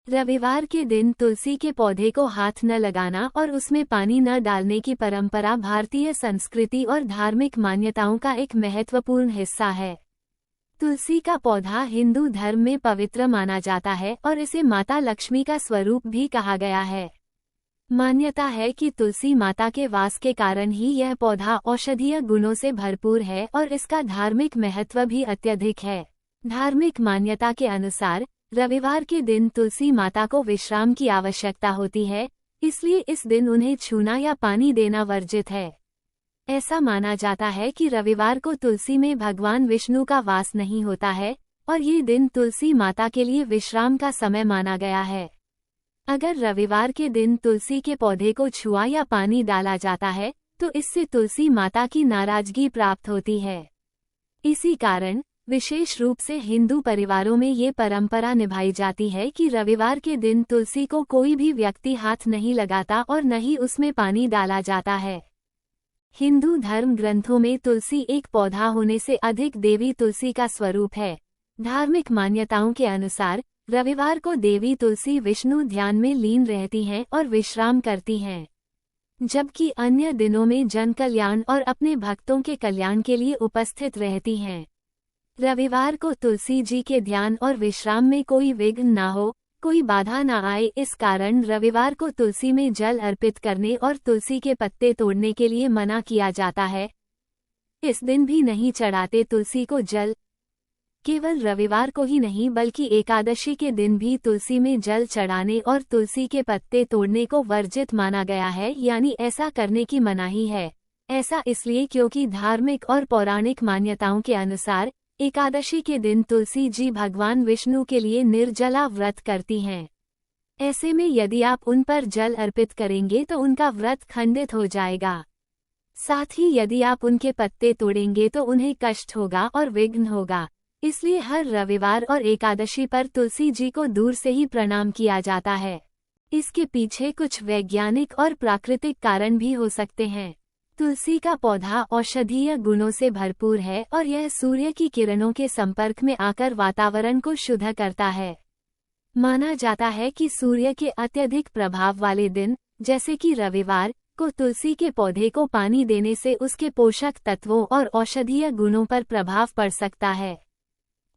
रविवार के दिन तुलसी के पौधे को हाथ न लगाना और उसमें पानी न डालने की परंपरा भारतीय संस्कृति और धार्मिक मान्यताओं का एक महत्वपूर्ण हिस्सा है। तुलसी का पौधा हिंदू धर्म में पवित्र माना जाता है और इसे माता लक्ष्मी का स्वरूप भी कहा गया है। मान्यता है कि तुलसी माता के वास के कारण ही यह पौधा औषधीय गुणों से भरपूर है और इसका धार्मिक महत्व भी अत्यधिक है। धार्मिक मान्यता के अनुसार रविवार के दिन तुलसी माता को विश्राम की आवश्यकता होती है, इसलिए इस दिन उन्हें छूना या पानी देना वर्जित है। ऐसा माना जाता है कि रविवार को तुलसी में भगवान विष्णु का वास नहीं होता है और ये दिन तुलसी माता के लिए विश्राम का समय माना गया है। अगर रविवार के दिन तुलसी के पौधे को छुआ या पानी डाला जाता है तो इससे तुलसी माता की नाराजगी प्राप्त होती है। इसी कारण विशेष रूप से हिंदू परिवारों में ये परंपरा निभाई जाती है कि रविवार के दिन तुलसी को कोई भी व्यक्ति हाथ नहीं लगाता और न ही उसमें पानी डाला जाता है। हिंदू धर्म ग्रंथों में तुलसी एक पौधा होने से अधिक देवी तुलसी का स्वरूप है। धार्मिक मान्यताओं के अनुसार रविवार को देवी तुलसी विष्णु ध्यान में लीन रहती हैं और विश्राम करती हैं, जबकि अन्य दिनों में जन कल्याण और अपने भक्तों के कल्याण के लिए उपस्थित रहती हैं। रविवार को तुलसी जी के ध्यान और विश्राम में कोई विघ्न न हो, कोई बाधा न आए, इस कारण रविवार को तुलसी में जल अर्पित करने और तुलसी के पत्ते तोड़ने के लिए मना किया जाता है। इस दिन भी नहीं चढ़ाते तुलसी को जल। केवल रविवार को ही नहीं बल्कि एकादशी के दिन भी तुलसी में जल चढ़ाने और तुलसी के पत्ते तोड़ने को वर्जित माना गया है, यानी ऐसा करने की मनाही है। ऐसा इसलिए क्योंकि धार्मिक और पौराणिक मान्यताओं के अनुसार एकादशी के दिन तुलसी जी भगवान विष्णु के लिए निर्जला व्रत करती हैं। ऐसे में यदि आप उन पर जल अर्पित करेंगे तो उनका व्रत खंडित हो जाएगा। साथ ही यदि आप उनके पत्ते तोड़ेंगे तो उन्हें कष्ट होगा और विघ्न होगा। इसलिए हर रविवार और एकादशी पर तुलसी जी को दूर से ही प्रणाम किया जाता है। इसके पीछे कुछ वैज्ञानिक और प्राकृतिक कारण भी हो सकते हैं। तुलसी का पौधा औषधीय गुणों से भरपूर है और यह सूर्य की किरणों के संपर्क में आकर वातावरण को शुद्ध करता है। माना जाता है कि सूर्य के अत्यधिक प्रभाव वाले दिन, जैसे कि रविवार, को तुलसी के पौधे को पानी देने से उसके पोषक तत्वों और औषधीय गुणों पर प्रभाव पड़ सकता है।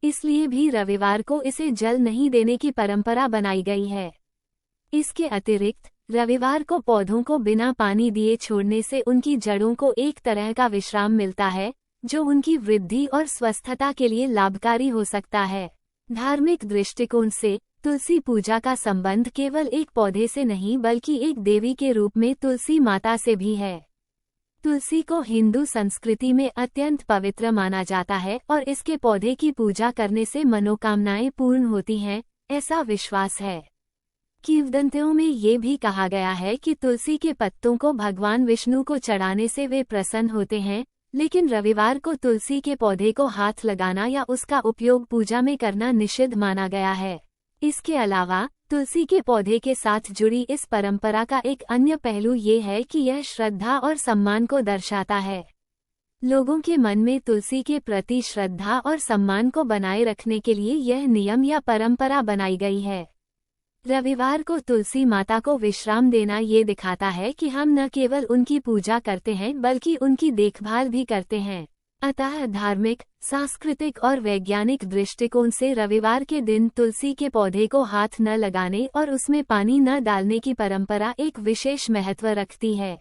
इसलिए भी रविवार को इसे जल नहीं देने की परंपरा बनाई गई है। इसके अतिरिक्त रविवार को पौधों को बिना पानी दिए छोड़ने से उनकी जड़ों को एक तरह का विश्राम मिलता है, जो उनकी वृद्धि और स्वस्थता के लिए लाभकारी हो सकता है। धार्मिक दृष्टिकोण से तुलसी पूजा का संबंध केवल एक पौधे से नहीं बल्कि एक देवी के रूप में तुलसी माता से भी है। तुलसी को हिंदू संस्कृति में अत्यंत पवित्र माना जाता है और इसके पौधे की पूजा करने से मनोकामनाएं पूर्ण होती हैं, ऐसा विश्वास है। किंवदंतियों में ये भी कहा गया है कि तुलसी के पत्तों को भगवान विष्णु को चढ़ाने से वे प्रसन्न होते हैं, लेकिन रविवार को तुलसी के पौधे को हाथ लगाना या उसका उपयोग पूजा में करना निषिद्ध माना गया है। इसके अलावा तुलसी के पौधे के साथ जुड़ी इस परंपरा का एक अन्य पहलू ये है कि यह श्रद्धा और सम्मान को दर्शाता है। लोगों के मन में तुलसी के प्रति श्रद्धा और सम्मान को बनाए रखने के लिए यह नियम या परंपरा बनाई गई है। रविवार को तुलसी माता को विश्राम देना ये दिखाता है कि हम न केवल उनकी पूजा करते हैं बल्कि उनकी देखभाल भी करते हैं। अतः धार्मिक, सांस्कृतिक और वैज्ञानिक दृष्टिकोण से रविवार के दिन तुलसी के पौधे को हाथ न लगाने और उसमें पानी न डालने की परंपरा एक विशेष महत्व रखती है।